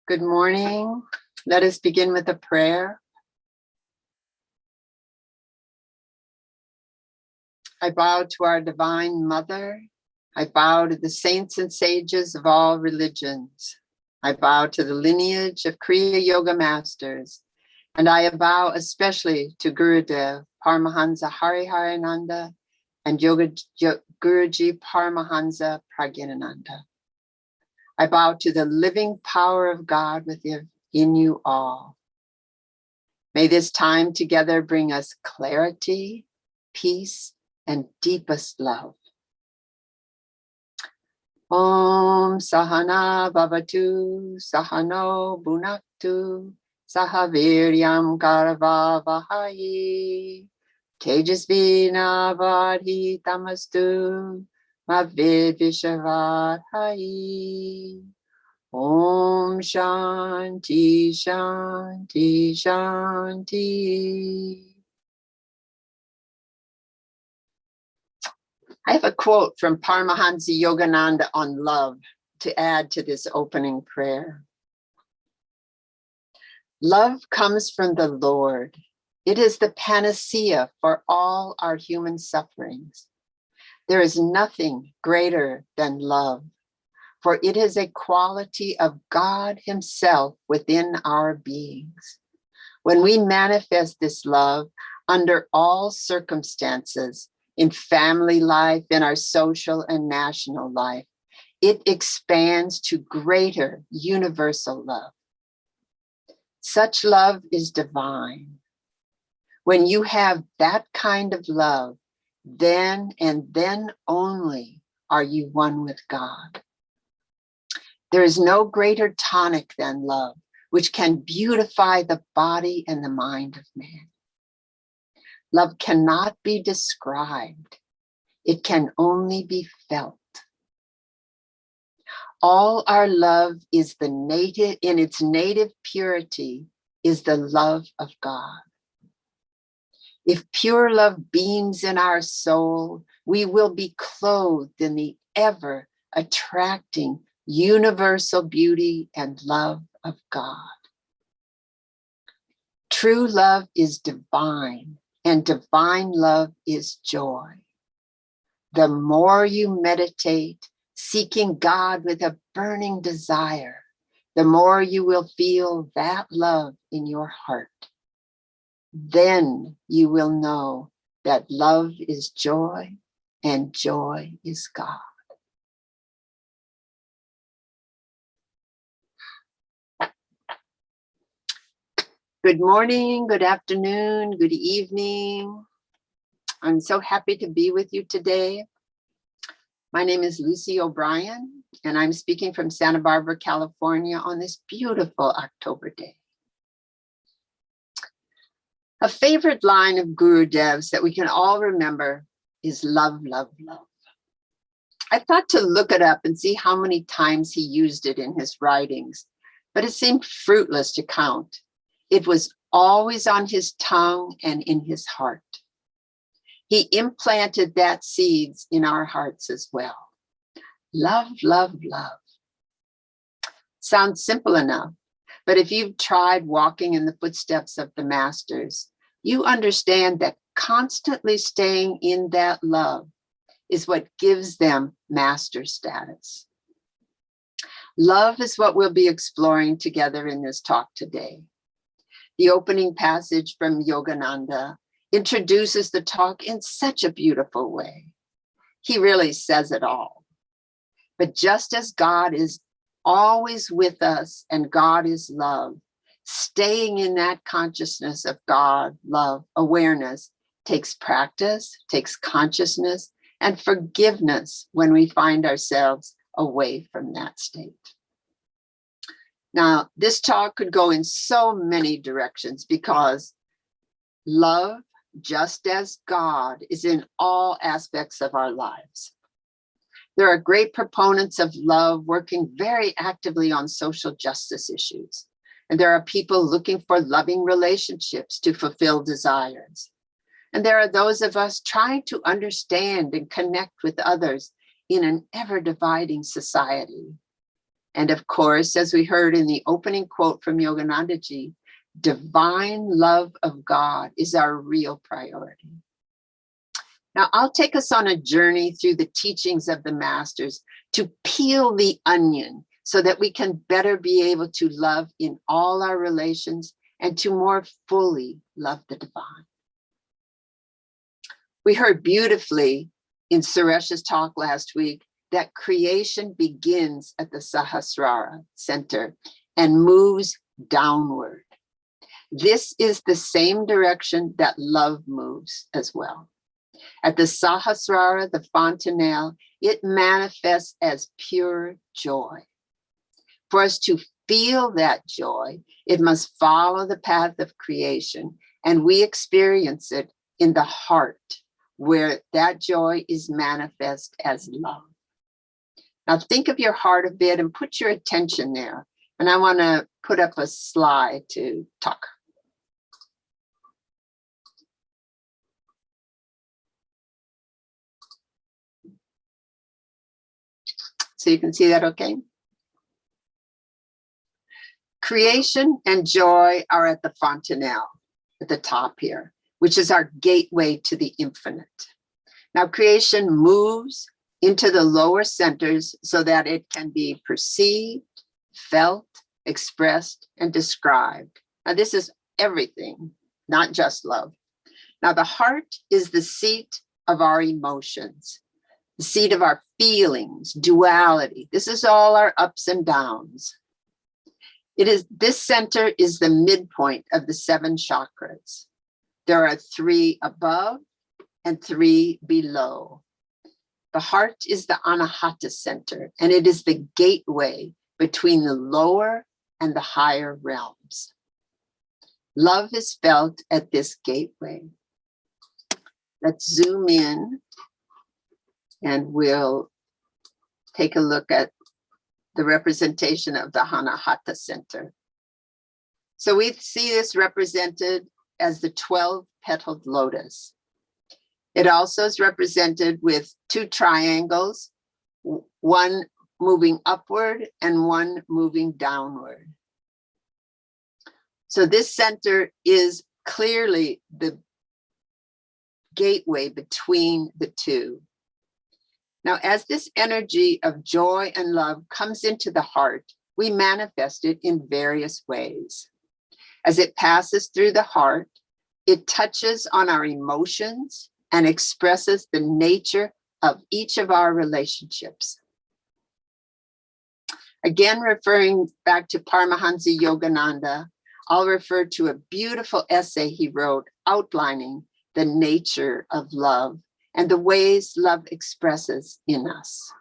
Good morning. Let us begin with a prayer. I bow to our Divine Mother. I bow to the saints and sages of all religions. I bow to the lineage of Kriya Yoga masters. And I bow especially to Gurudev Paramahmsa Hariharananda and Guruji Paramahamsa Prajnanananda. I bow to the living power of God within you all. May this time together bring us clarity, peace, and deepest love. Om Sahana Bhavatu Sahano Bhunaktu Sahaviryam Karva Vahai Tejasvina Vadhi Tamastu Mavid Vishavadhai. Om Shanti Shanti Shanti. I have a quote from Paramahamsa Yogananda on love to add to this opening prayer. Love comes from the Lord. It is the panacea for all our human sufferings. There is nothing greater than love, for it is a quality of God Himself within our beings. When we manifest this love under all circumstances, in family life, in our social and national life, it expands to greater universal love. Such love is divine. When you have that kind of love, then and then only are you one with God. There is no greater tonic than love, which can beautify the body and the mind of man. Love cannot be described. It can only be felt. All our love is the native, in its native purity, is the love of God. If pure love beams in our soul, we will be clothed in the ever attracting universal beauty and love of God. True love is divine, and divine love is joy. The more you meditate, seeking God with a burning desire, the more you will feel that love in your heart. Then you will know that love is joy and joy is God. Good morning, good afternoon, good evening. I'm so happy to be with you today. My name is Lucy O'Brien, and I'm speaking from Santa Barbara, California on this beautiful October day. A favorite line of Gurudev's that we can all remember is love, love, love. I thought to look it up and see how many times he used it in his writings, but it seemed fruitless to count. It was always on his tongue and in his heart. He implanted that seeds in our hearts as well. Love, love, love. Sounds simple enough, but if you've tried walking in the footsteps of the masters, you understand that constantly staying in that love is what gives them master status. Love is what we'll be exploring together in this talk today. The opening passage from Yogananda introduces the talk in such a beautiful way. He really says it all. But just as God is always with us and God is love, staying in that consciousness of God, love, awareness takes practice, takes consciousness, and forgiveness when we find ourselves away from that state. Now, this talk could go in so many directions because love, just as God, is in all aspects of our lives. There are great proponents of love working very actively on social justice issues. And there are people looking for loving relationships to fulfill desires. And there are those of us trying to understand and connect with others in an ever-dividing society. And of course, as we heard in the opening quote from Yoganandaji, divine love of God is our real priority. Now, I'll take us on a journey through the teachings of the masters to peel the onion so that we can better be able to love in all our relations and to more fully love the divine. We heard beautifully in Suresh's talk last week that creation begins at the Sahasrara center and moves downward. This is the same direction that love moves as well. At the Sahasrara, the fontanelle, it manifests as pure joy. For us to feel that joy, it must follow the path of creation, and we experience it in the heart, where that joy is manifest as love. Now think of your heart a bit and put your attention there. And I want to put up a slide to talk. So you can see that okay? Creation and joy are at the fontanelle at the top here, which is our gateway to the infinite. Now creation moves into the lower centers so that it can be perceived, felt, expressed, and described. Now this is everything, not just love. Now the heart is the seat of our emotions, the seat of our feelings, duality. This is all our ups and downs. This center is the midpoint of the 7 chakras. There are 3 above and 3 below. The heart is the Anahata center, and it is the gateway between the lower and the higher realms. Love is felt at this gateway. Let's zoom in and we'll take a look at the representation of the Anahata center. So we see this represented as the 12-petaled lotus. It also is represented with 2 triangles, one moving upward and one moving downward. So this center is clearly the gateway between the 2. Now, as this energy of joy and love comes into the heart, we manifest it in various ways. As it passes through the heart, it touches on our emotions and expresses the nature of each of our relationships. Again, referring back to Paramahamsa Yogananda, I'll refer to a beautiful essay he wrote outlining the nature of love and the ways love expresses in us.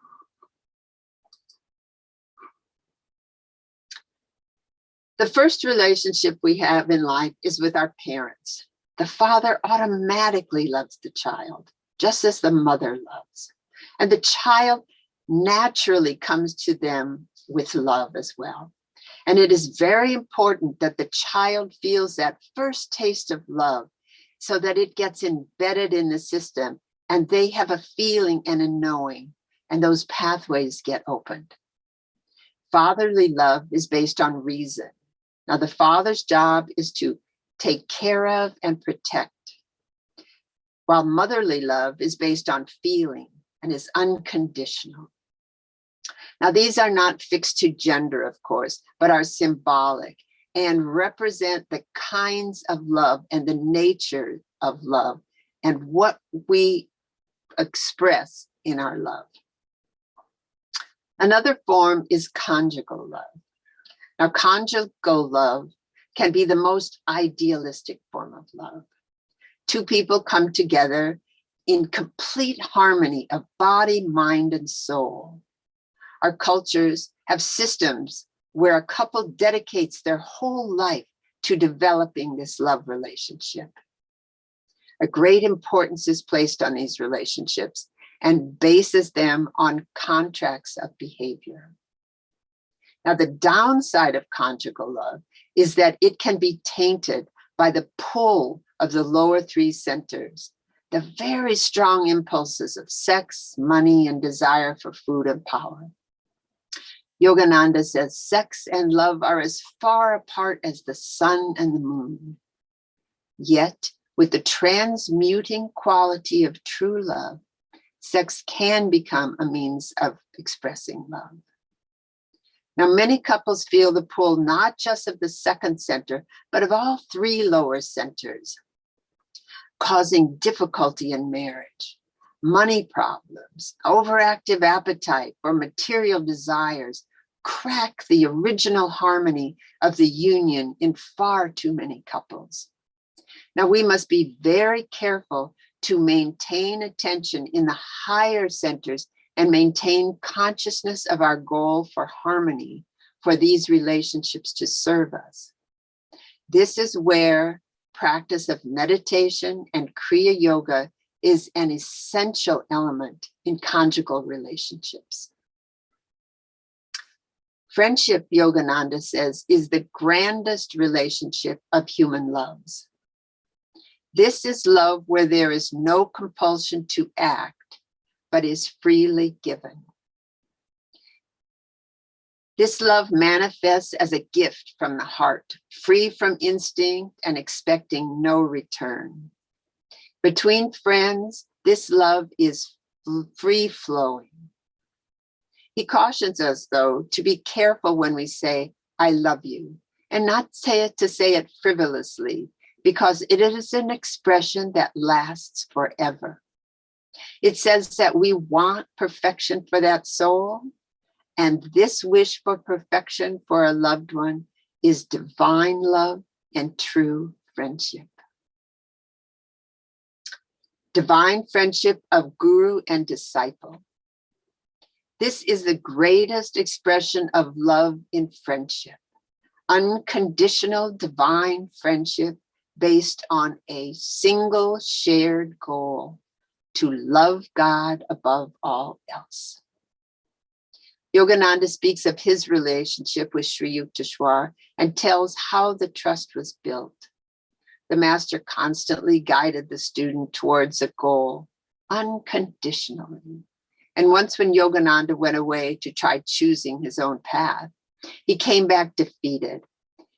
The first relationship we have in life is with our parents. The father automatically loves the child, just as the mother loves. And the child naturally comes to them with love as well. And it is very important that the child feels that first taste of love so that it gets embedded in the system and they have a feeling and a knowing, and those pathways get opened. Fatherly love is based on reason. Now, the father's job is to take care of and protect, while motherly love is based on feeling and is unconditional. Now, these are not fixed to gender, of course, but are symbolic and represent the kinds of love and the nature of love and what we express in our love. Another form is conjugal love. Now, conjugal love can be the most idealistic form of love. 2 people come together in complete harmony of body, mind, and soul. Our cultures have systems where a couple dedicates their whole life to developing this love relationship. A great importance is placed on these relationships and bases them on contracts of behavior. Now, the downside of conjugal love is that it can be tainted by the pull of the lower 3 centers, the very strong impulses of sex, money, and desire for food and power. Yogananda says, sex and love are as far apart as the sun and the moon. Yet, with the transmuting quality of true love, sex can become a means of expressing love. Now, many couples feel the pull not just of the second center, but of all three lower centers, causing difficulty in marriage, money problems, overactive appetite for material desires, crack the original harmony of the union in far too many couples. Now, we must be very careful to maintain attention in the higher centers and maintain consciousness of our goal for harmony for these relationships to serve us. This is where practice of meditation and Kriya Yoga is an essential element in conjugal relationships. Friendship, Yogananda says, is the grandest relationship of human loves. This is love where there is no compulsion to act, but is freely given. This love manifests as a gift from the heart, free from instinct and expecting no return. Between friends, this love is free-flowing. He cautions us, though, to be careful when we say, I love you, and not say it frivolously, because it is an expression that lasts forever. It says that we want perfection for that soul, and this wish for perfection for a loved one is divine love and true friendship. Divine friendship of guru and disciple. This is the greatest expression of love in friendship. Unconditional divine friendship based on a single shared goal, to love God above all else. Yogananda speaks of his relationship with Sri Yukteswar and tells how the trust was built. The master constantly guided the student towards a goal, unconditionally. And once when Yogananda went away to try choosing his own path, he came back defeated,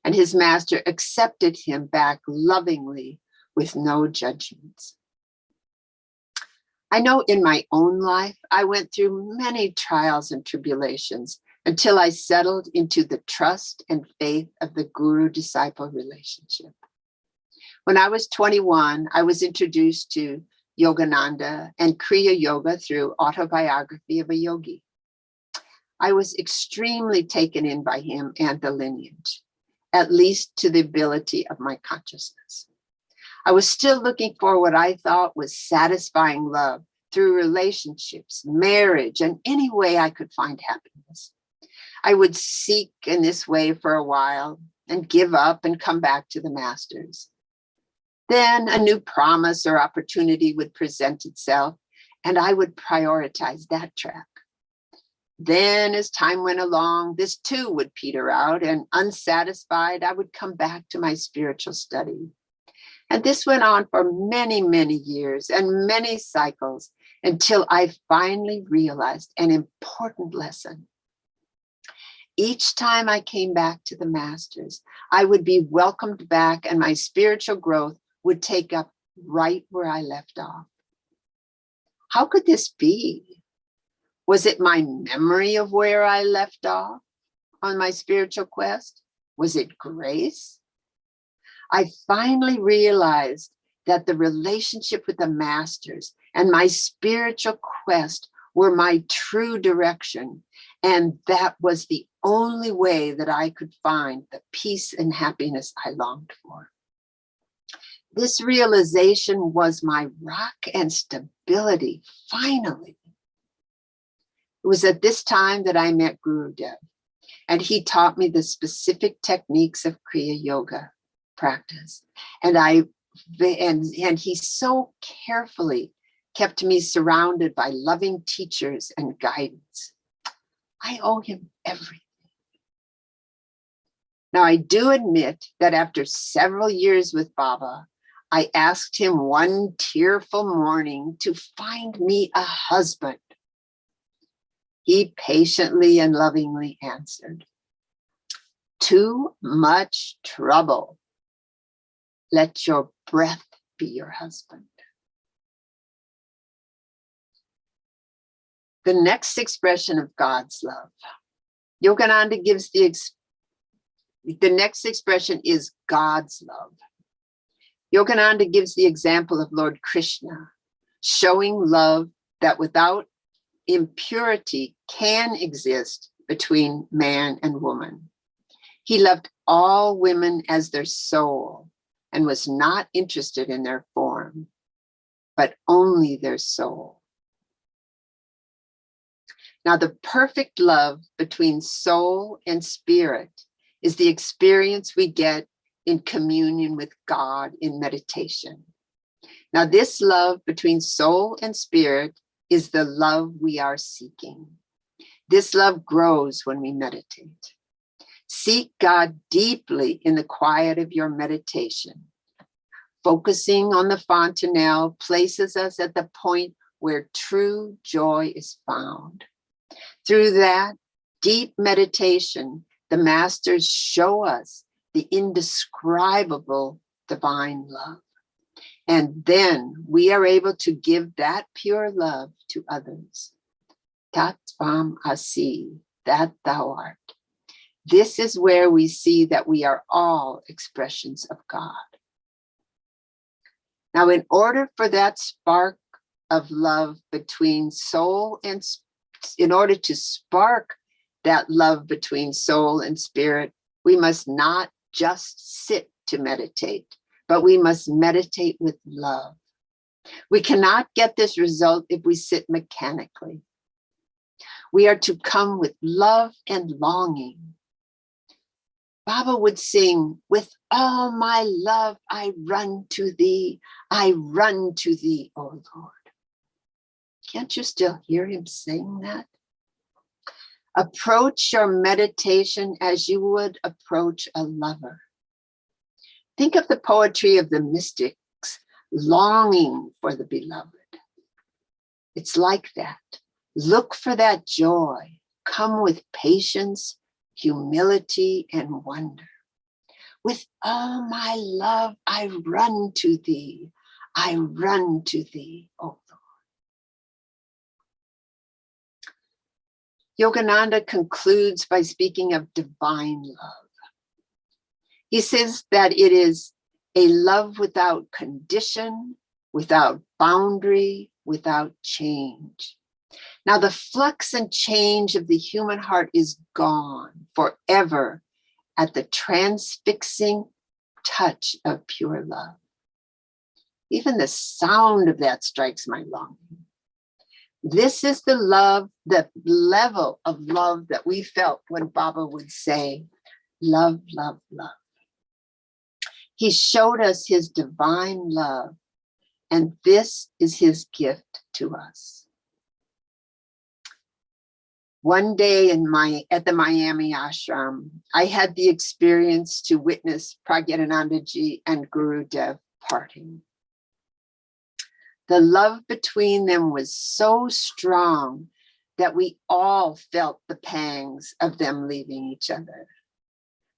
and his master accepted him back lovingly with no judgments. I know in my own life, I went through many trials and tribulations until I settled into the trust and faith of the guru-disciple relationship. When I was 21, I was introduced to Yogananda and Kriya Yoga through Autobiography of a Yogi. I was extremely taken in by him and the lineage, at least to the ability of my consciousness. I was still looking for what I thought was satisfying love through relationships, marriage, and any way I could find happiness. I would seek in this way for a while and give up and come back to the masters. Then a new promise or opportunity would present itself, and I would prioritize that track. Then as time went along, this too would peter out, and unsatisfied, I would come back to my spiritual study. And this went on for many, many years and many cycles until I finally realized an important lesson. Each time I came back to the masters, I would be welcomed back and my spiritual growth would take up right where I left off. How could this be? Was it my memory of where I left off on my spiritual quest? Was it grace? I finally realized that the relationship with the masters and my spiritual quest were my true direction. And that was the only way that I could find the peace and happiness I longed for. This realization was my rock and stability, finally. It was at this time that I met Gurudev, and he taught me the specific techniques of Kriya Yoga practice. And he so carefully kept me surrounded by loving teachers and guidance. I owe him everything. Now, I do admit that after several years with Baba, I asked him one tearful morning to find me a husband. He patiently and lovingly answered, "Too much trouble. Let your breath be your husband." The next expression of God's love. Yogananda gives the next expression is God's love. Yogananda gives the example of Lord Krishna, showing love that without impurity can exist between man and woman. He loved all women as their soul and was not interested in their form, but only their soul. Now, the perfect love between soul and spirit is the experience we get in communion with God in meditation. Now, this love between soul and spirit is the love we are seeking. This love grows when we meditate. Seek God deeply in the quiet of your meditation. Focusing on the fontanelle places us at the point where true joy is found. Through that deep meditation, the masters show us the indescribable divine love. And then we are able to give that pure love to others. Tat Tvam Asi, that thou art. This is where we see that we are all expressions of God. Now, in order for that spark of love between soul and in order to spark that love between soul and spirit, we must not just sit to meditate, but we must meditate with love. We cannot get this result if we sit mechanically. We are to come with love and longing. Baba would sing, "With all my love, I run to thee, I run to thee, O Lord." Can't you still hear him saying that? Approach your meditation as you would approach a lover. Think of the poetry of the mystics longing for the beloved. It's like that. Look for that joy. Come with patience, humility, and wonder. With all my love, I run to thee. I run to thee, O Lord. Yogananda concludes by speaking of divine love. He says that it is a love without condition, without boundary, without change. Now, the flux and change of the human heart is gone forever at the transfixing touch of pure love. Even the sound of that strikes my longing. This is the love, the level of love that we felt when Baba would say, "Love, love, love." He showed us his divine love, and this is his gift to us. One day at the Miami ashram, I had the experience to witness Prajnanandaji and Gurudev parting. The love between them was so strong that we all felt the pangs of them leaving each other.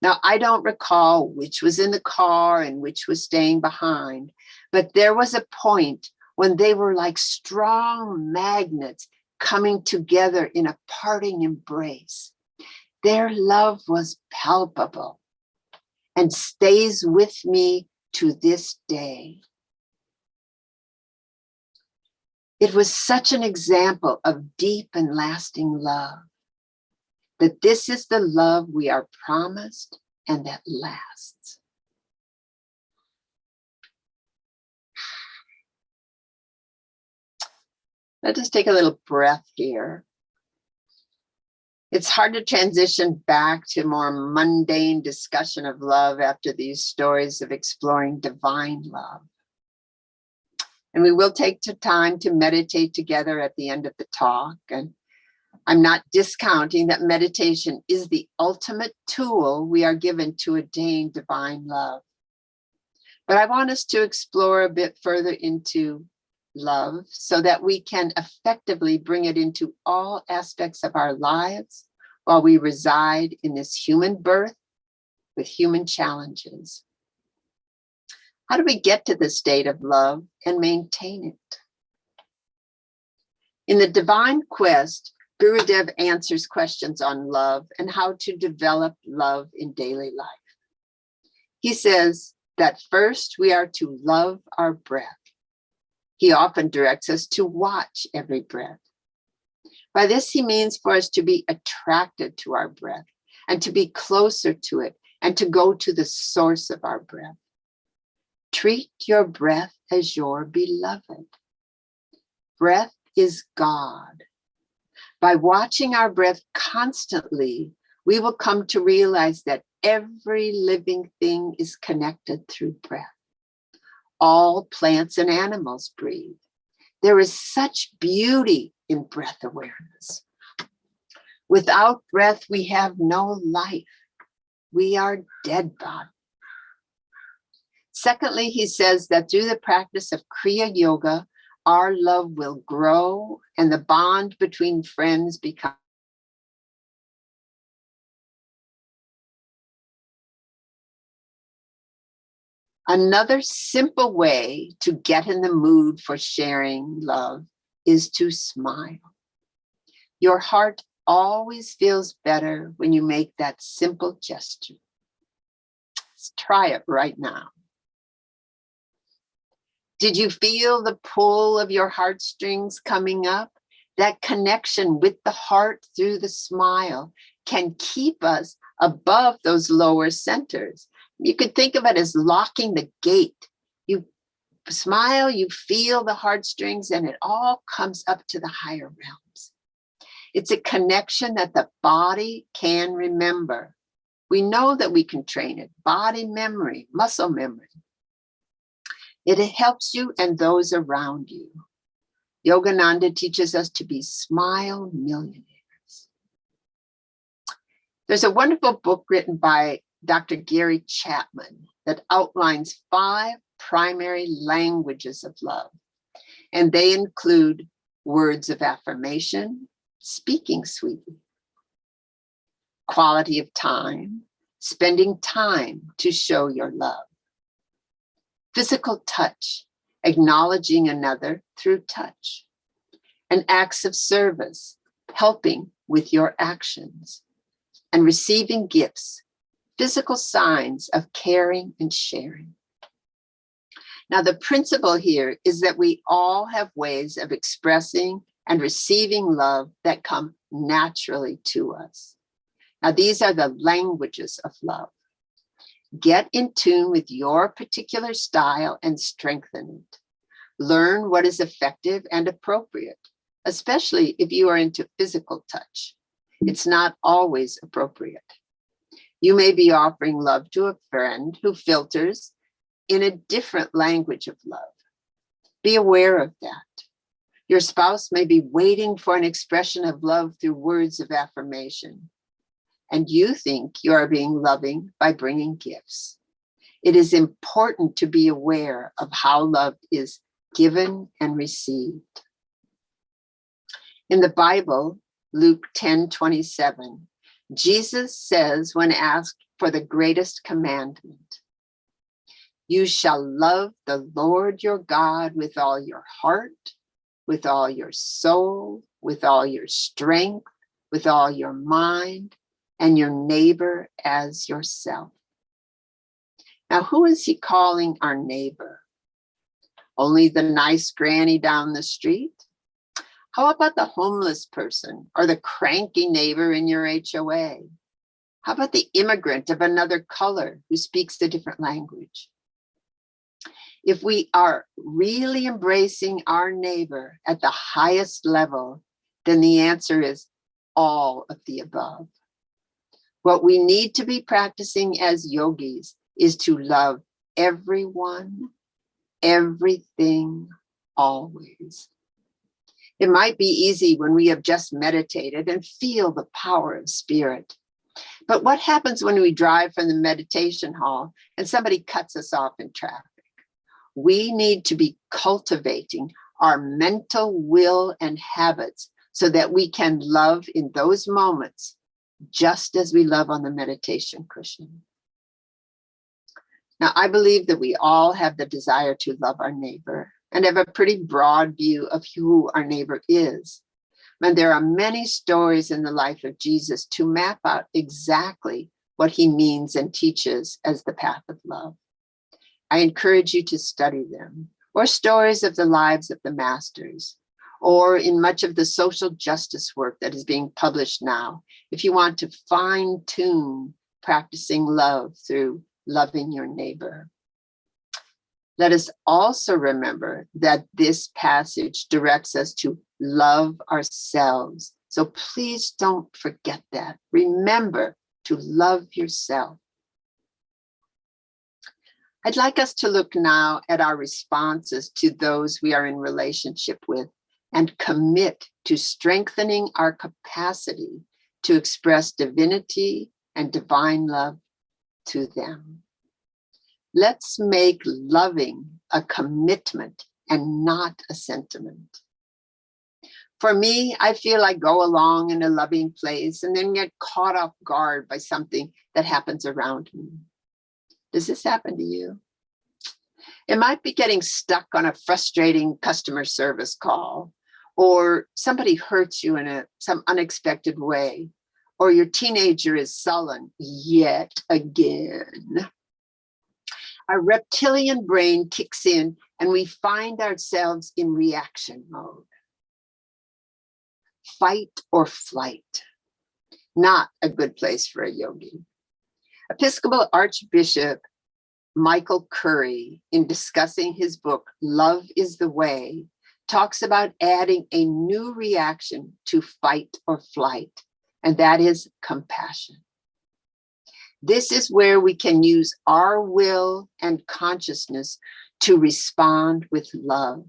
Now, I don't recall which was in the car and which was staying behind, but there was a point when they were like strong magnets coming together in a parting embrace. Their love was palpable and stays with me to this day. It was such an example of deep and lasting love, that this is the love we are promised and that lasts. Let us take a little breath here. It's hard to transition back to more mundane discussion of love after these stories of exploring divine love. And we will take the time to meditate together at the end of the talk. And I'm not discounting that meditation is the ultimate tool we are given to attain divine love. But I want us to explore a bit further into love so that we can effectively bring it into all aspects of our lives while we reside in this human birth with human challenges. How do we get to the state of love and maintain it? In the Divine Quest, Gurudev answers questions on love and how to develop love in daily life. He says that first we are to love our breath. He often directs us to watch every breath. By this, he means for us to be attracted to our breath and to be closer to it and to go to the source of our breath. Treat your breath as your beloved. Breath is God. By watching our breath constantly, we will come to realize that every living thing is connected through breath. All plants and animals breathe. There is such beauty in breath awareness. Without breath, we have no life. We are dead body. Secondly, he says that through the practice of Kriya Yoga, our love will grow and the bond between friends become. Another simple way to get in the mood for sharing love is to smile. Your heart always feels better when you make that simple gesture. Let's try it right now. Did you feel the pull of your heartstrings coming up? That connection with the heart through the smile can keep us above those lower centers. You could think of it as locking the gate. You smile, you feel the heartstrings, and it all comes up to the higher realms. It's a connection that the body can remember. We know that we can train it. Body memory, muscle memory. It helps you and those around you. Yogananda teaches us to be smile millionaires. There's a wonderful book written by Dr. Gary Chapman that outlines 5 primary languages of love. And they include words of affirmation, speaking sweetly, quality of time, spending time to show your love, physical touch, acknowledging another through touch, and acts of service, helping with your actions, and receiving gifts, physical signs of caring and sharing. Now, the principle here is that we all have ways of expressing and receiving love that come naturally to us. Now, these are the languages of love. Get in tune with your particular style and strengthen it. Learn what is effective and appropriate, especially if you are into physical touch. It's not always appropriate. You may be offering love to a friend who filters in a different language of love. Be aware of that. Your spouse may be waiting for an expression of love through words of affirmation, and you think you are being loving by bringing gifts. It is important to be aware of how love is given and received. In the Bible, Luke 10:27, Jesus says when asked for the greatest commandment, "You shall love the Lord your God with all your heart, with all your soul, with all your strength, with all your mind, and your neighbor as yourself." Now, who is he calling our neighbor? Only the nice granny down the street? How about the homeless person or the cranky neighbor in your HOA? How about the immigrant of another color who speaks a different language? If we are really embracing our neighbor at the highest level, then the answer is all of the above. What we need to be practicing as yogis is to love everyone, everything, always. It might be easy when we have just meditated and feel the power of spirit. But what happens when we drive from the meditation hall and somebody cuts us off in traffic? We need to be cultivating our mental will and habits so that we can love in those moments, just as we love on the meditation cushion. Now, I believe that we all have the desire to love our neighbor and have a pretty broad view of who our neighbor is. And there are many stories in the life of Jesus to map out exactly what he means and teaches as the path of love. I encourage you to study them, or stories of the lives of the masters, or in much of the social justice work that is being published now, if you want to fine-tune practicing love through loving your neighbor. Let us also remember that this passage directs us to love ourselves. So please don't forget that. Remember to love yourself. I'd like us to look now at our responses to those we are in relationship with and commit to strengthening our capacity to express divinity and divine love to them. Let's make loving a commitment and not a sentiment. For me, I feel I go along in a loving place and then get caught off guard by something that happens around me. Does this happen to you? It might be getting stuck on a frustrating customer service call, or somebody hurts you in some unexpected way, or your teenager is sullen yet again. Our reptilian brain kicks in and we find ourselves in reaction mode. Fight or flight. Not a good place for a yogi. Episcopal Archbishop Michael Curry, in discussing his book, Love is the Way, talks about adding a new reaction to fight or flight, and that is compassion. This is where we can use our will and consciousness to respond with love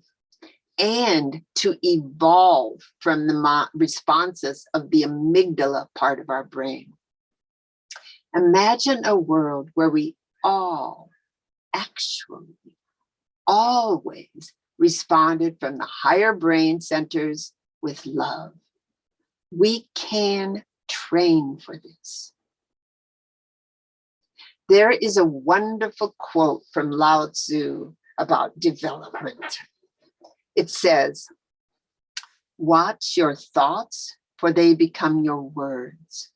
and to evolve from the responses of the amygdala part of our brain. Imagine a world where we all actually always responded from the higher brain centers with love. We can train for this. There is a wonderful quote from Lao Tzu about development. It says, "Watch your thoughts, for they become your words.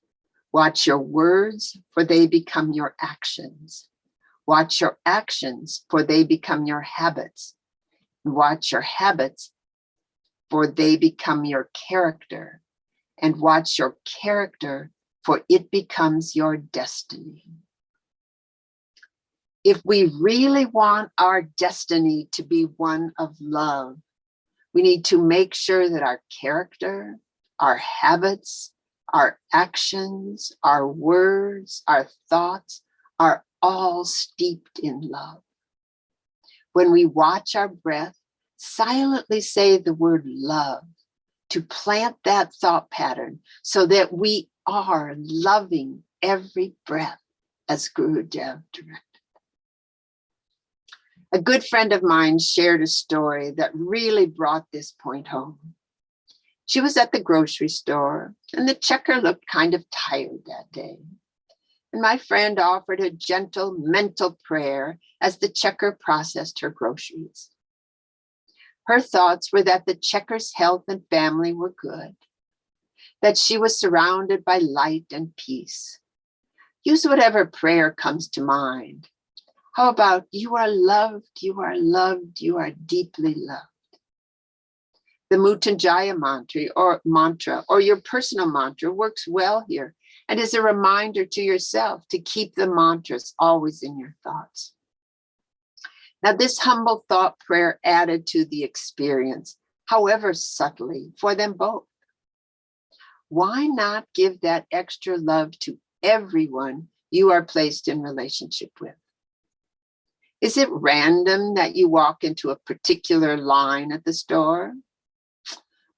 Watch your words, for they become your actions. Watch your actions, for they become your habits. Watch your habits, for they become your character. And watch your character, for it becomes your destiny." If we really want our destiny to be one of love, we need to make sure that our character, our habits, our actions, our words, our thoughts are all steeped in love. When we watch our breath, silently say the word love to plant that thought pattern so that we are loving every breath as Gurudev directed. A good friend of mine shared a story that really brought this point home. She was at the grocery store and the checker looked kind of tired that day. And my friend offered a gentle mental prayer as the checker processed her groceries. Her thoughts were that the checker's health and family were good, that she was surrounded by light and peace. Use whatever prayer comes to mind. How about, you are loved, you are loved, you are deeply loved. The Mrityunjaya mantra or your personal mantra works well here and is a reminder to yourself to keep the mantras always in your thoughts. Now, this humble thought prayer added to the experience, however subtly, for them both. Why not give that extra love to everyone you are placed in relationship with? Is it random that you walk into a particular line at the store?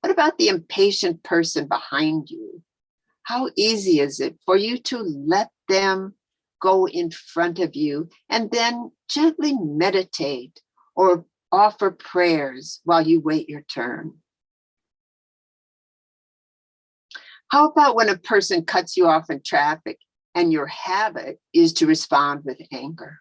What about the impatient person behind you? How easy is it for you to let them go in front of you and then gently meditate or Offer prayers while you wait your turn. How about when a person cuts you off in traffic and your habit is to respond with anger?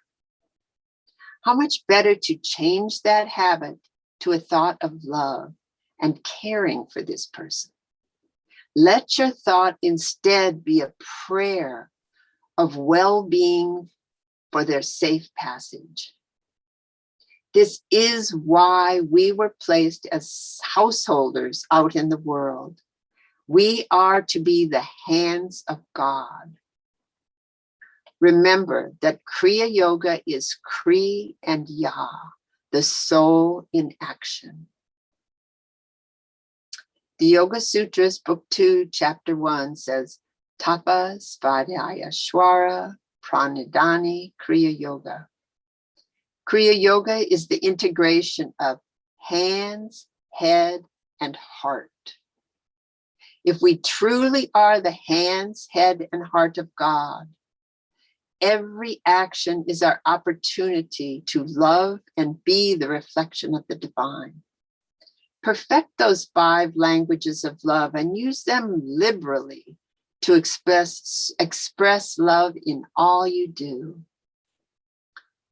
How much better to change that habit to a thought of love and caring for this person? Let your thought instead be a prayer of well-being for their safe passage. This is why we were placed as householders out in the world. We are to be the hands of God. Remember that Kriya Yoga is Kri and Ya, the soul in action. The Yoga Sutras, Book 2, Chapter 1 says, Tapa Svadhyaya Shwara Pranidhani Kriya Yoga. Kriya Yoga is the integration of hands, head, and heart. If we truly are the hands, head, and heart of God, every action is our opportunity to love and be the reflection of the divine. Perfect those 5 languages of love and use them liberally to express love in all you do.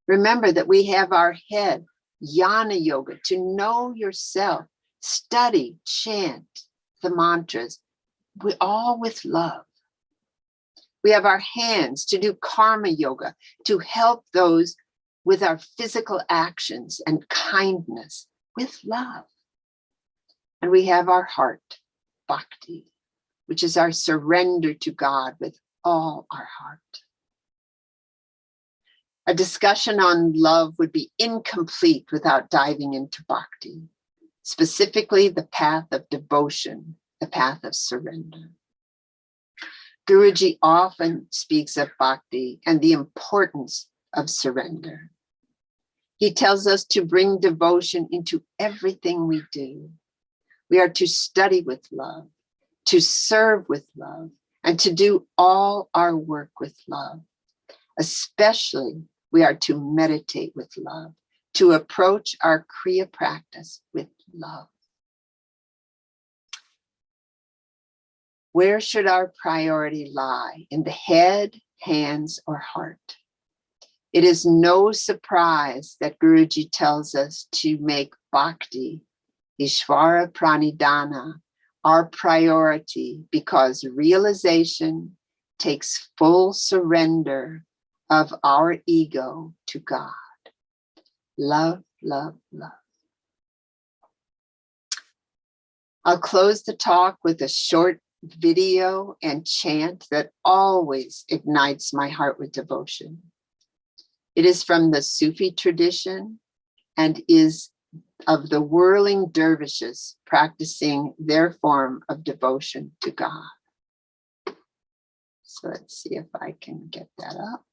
Remember that we have our head, Jnana Yoga, to know yourself, study, chant the mantras, we all with love. We have our hands to do Karma Yoga, to help those with our physical actions and kindness with love. And we have our heart, Bhakti, which is our surrender to God with all our heart. A discussion on love would be incomplete without diving into Bhakti, specifically the path of devotion, the path of surrender. Guruji often speaks of Bhakti and the importance of surrender. He tells us to bring devotion into everything we do. We are to study with love, to serve with love, and to do all our work with love. Especially, we are to meditate with love, to approach our Kriya practice with love. Where should our priority lie? In the head, hands, or heart? It is no surprise that Guruji tells us to make Bhakti, Ishvara Pranidhana, our priority, because realization takes full surrender of our ego to God. Love, love, love. I'll close the talk with a short video and chant that always ignites my heart with devotion. It is from the Sufi tradition and is of the whirling dervishes practicing their form of devotion to God. So let's see if I can get that up.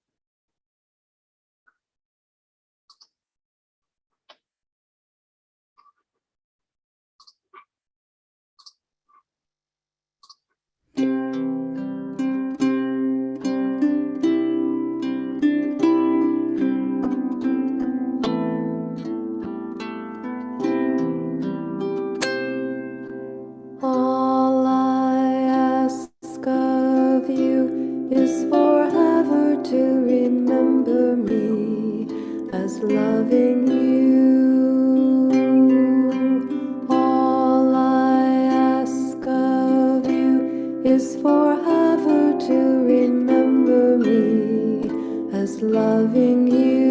All I ask of you is forever to remember me as loving you. All I ask of you is forever to remember me as loving you.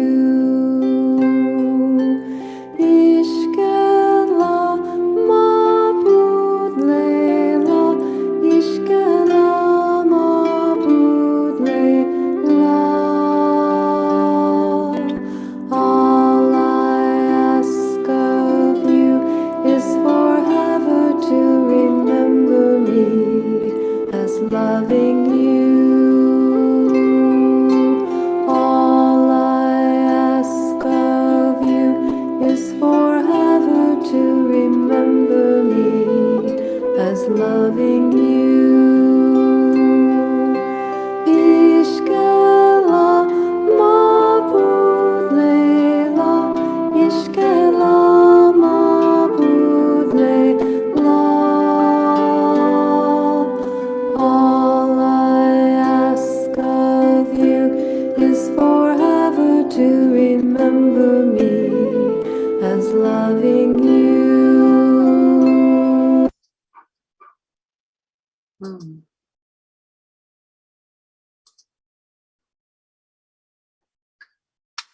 Loving you, all I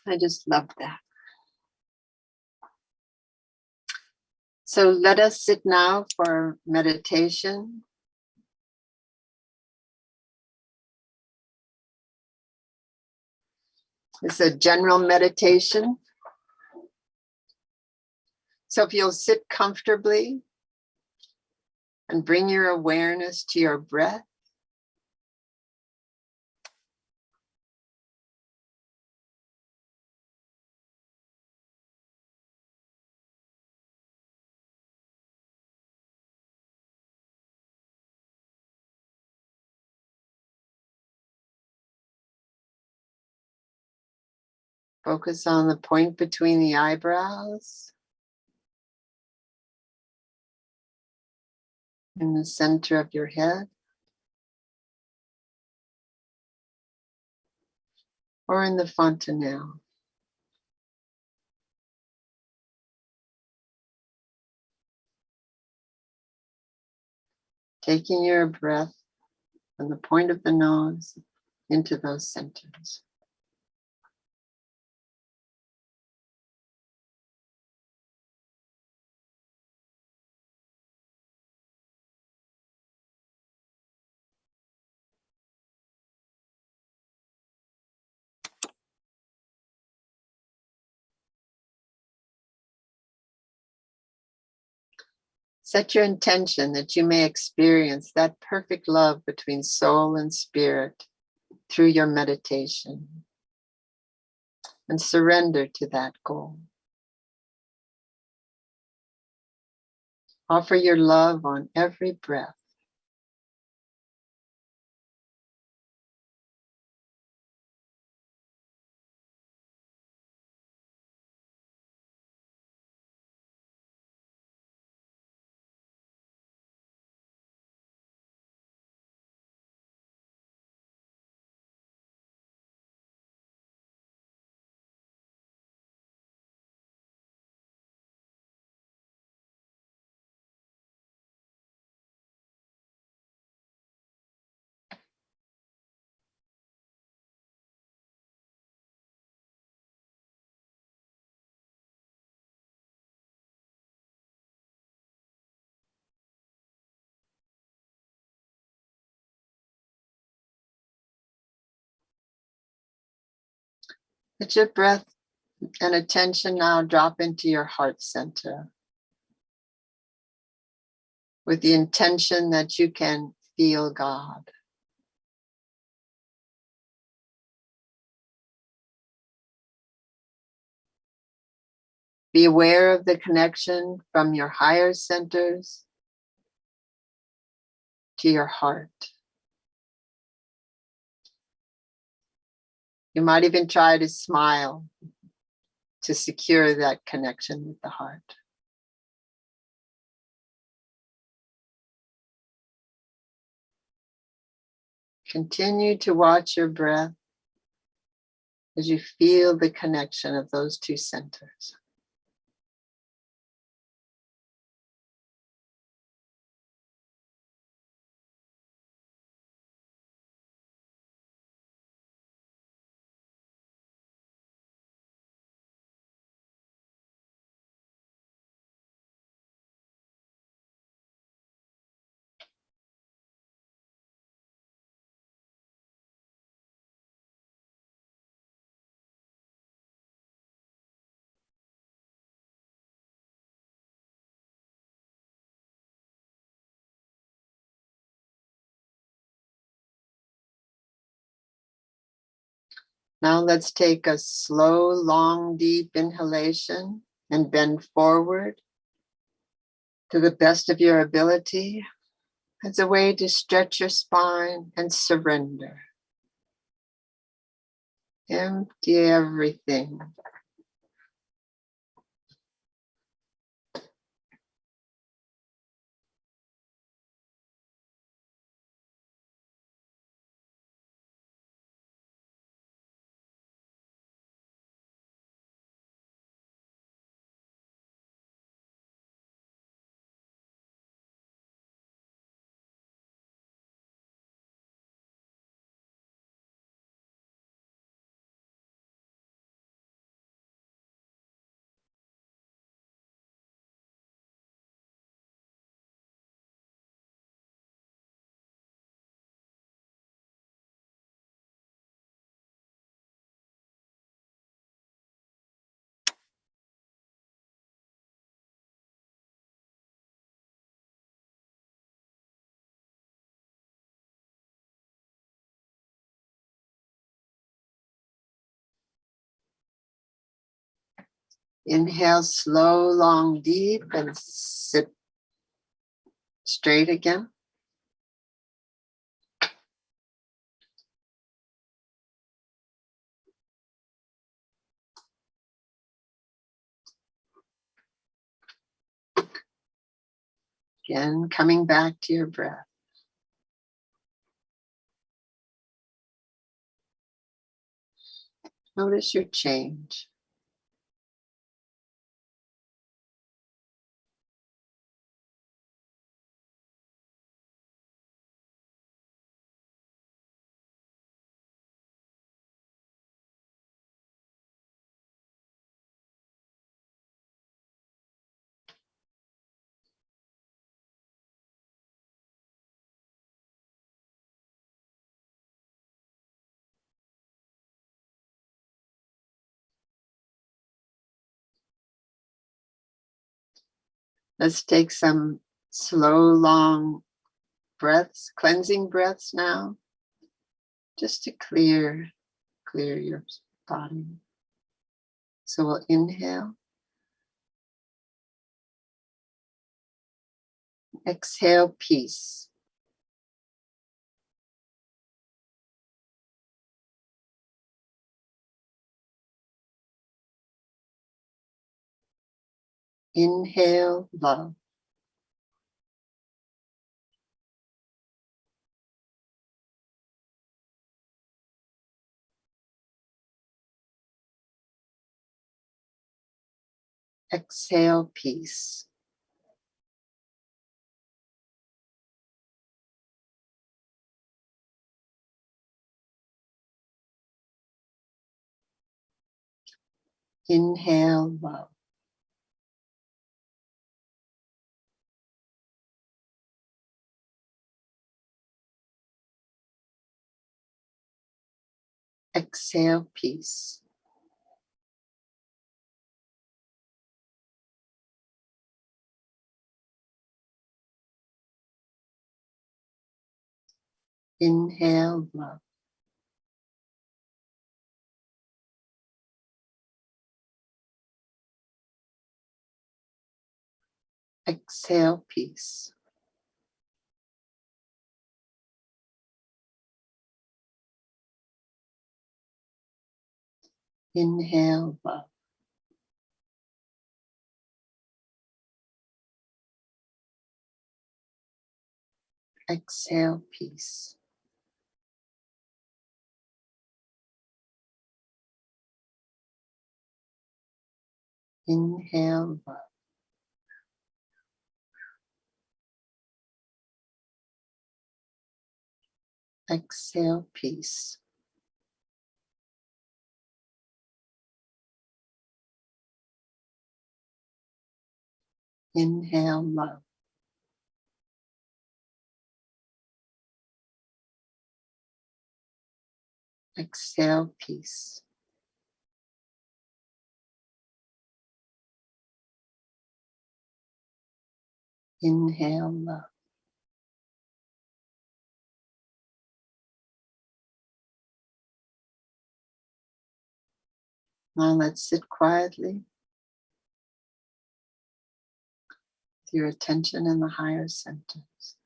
I just love that. So let us sit now for meditation. It's a general meditation. So if you'll sit comfortably and bring your awareness to your breath. Focus on the point between the eyebrows, in the center of your head, or in the fontanelle. Taking your breath from the point of the nose into those centers. Set your intention that you may experience that perfect love between soul and spirit through your meditation, and surrender to that goal. Offer your love on every breath. Let your breath and attention now drop into your heart center with the intention that you can feel God. Be aware of the connection from your higher centers to your heart. You might even try to smile to secure that connection with the heart. Continue to watch your breath as you feel the connection of those two centers. Now let's take a slow, long, deep inhalation and bend forward to the best of your ability as a way to stretch your spine and surrender. Empty everything. Inhale, slow, long, deep, and sit straight again. Again, coming back to your breath. Notice your change. Let's take some slow, long breaths, cleansing breaths now, just to clear your body. So we'll inhale, exhale, peace. Inhale, love. Exhale, peace. Inhale, love. Exhale, peace. Inhale, love. Exhale, peace. Inhale, love. Exhale, peace. Inhale, love. Exhale, peace. Inhale, love. Exhale, peace. Inhale, love. Now let's sit quietly with your attention in the higher centers.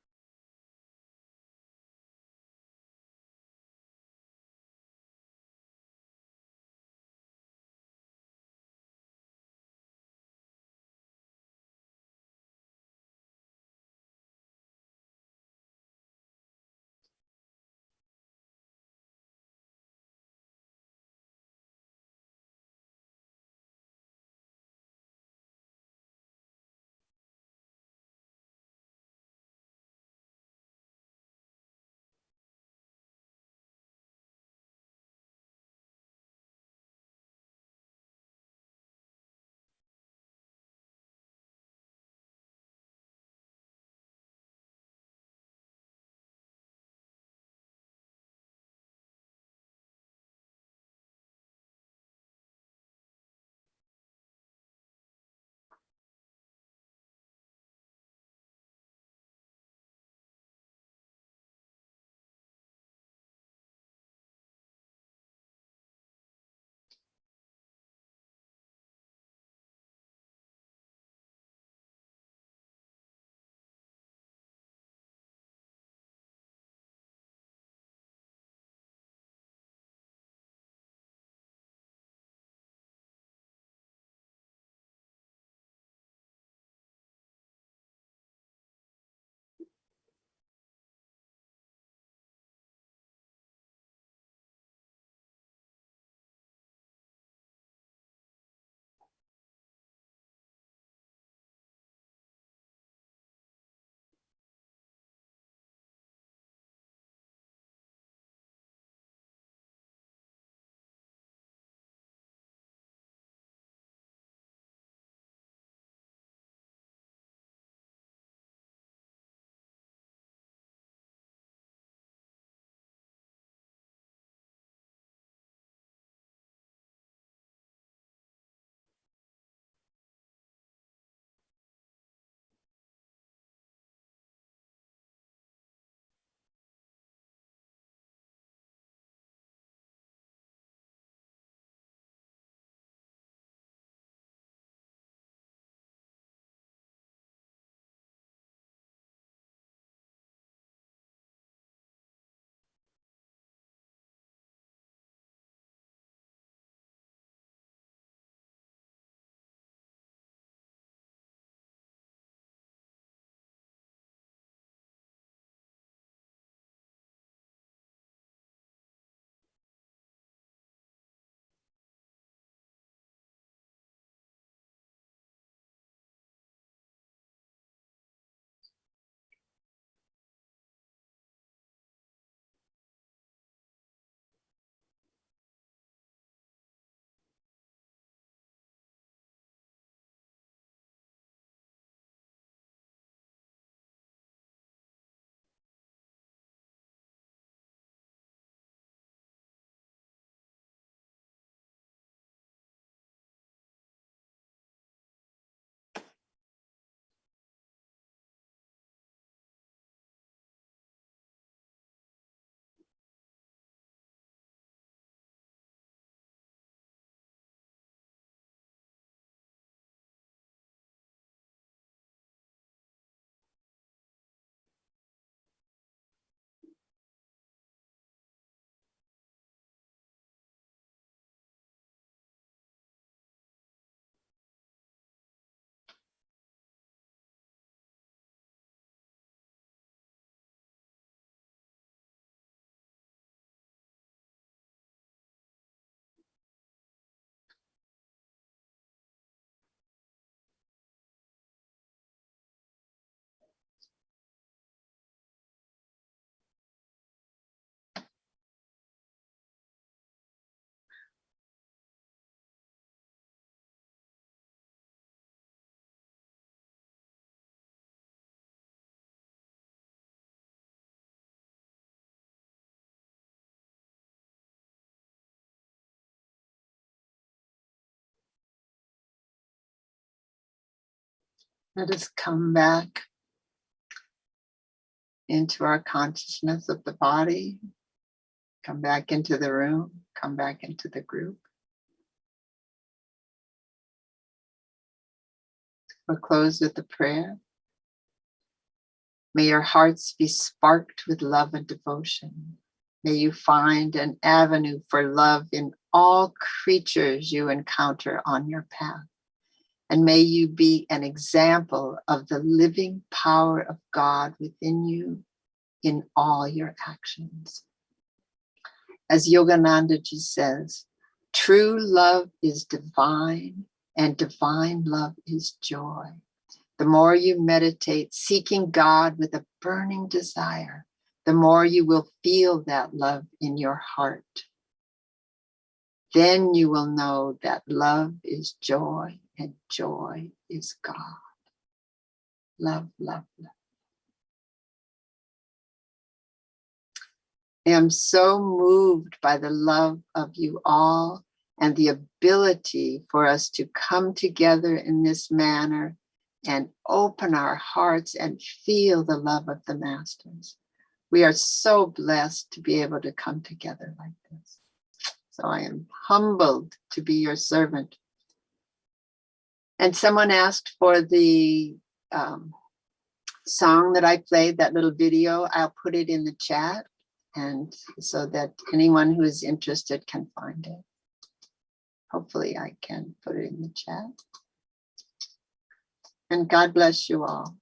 Let us come back into our consciousness of the body, come back into the room, come back into the group. We'll close with a prayer. May your hearts be sparked with love and devotion. May you find an avenue for love in all creatures you encounter on your path. And may you be an example of the living power of God within you in all your actions. As Yogananda ji says, true love is divine and divine love is joy. The more you meditate, seeking God with a burning desire, the more you will feel that love in your heart. Then you will know that love is joy and joy is God. Love, love, love. I am so moved by the love of you all and the ability for us to come together in this manner and open our hearts and feel the love of the masters. We are so blessed to be able to come together like this. So I am humbled to be your servant. And someone asked for the song that I played, that little video. I'll put it in the chat, and so that anyone who is interested can find it. Hopefully I can put it in the chat. And God bless you all.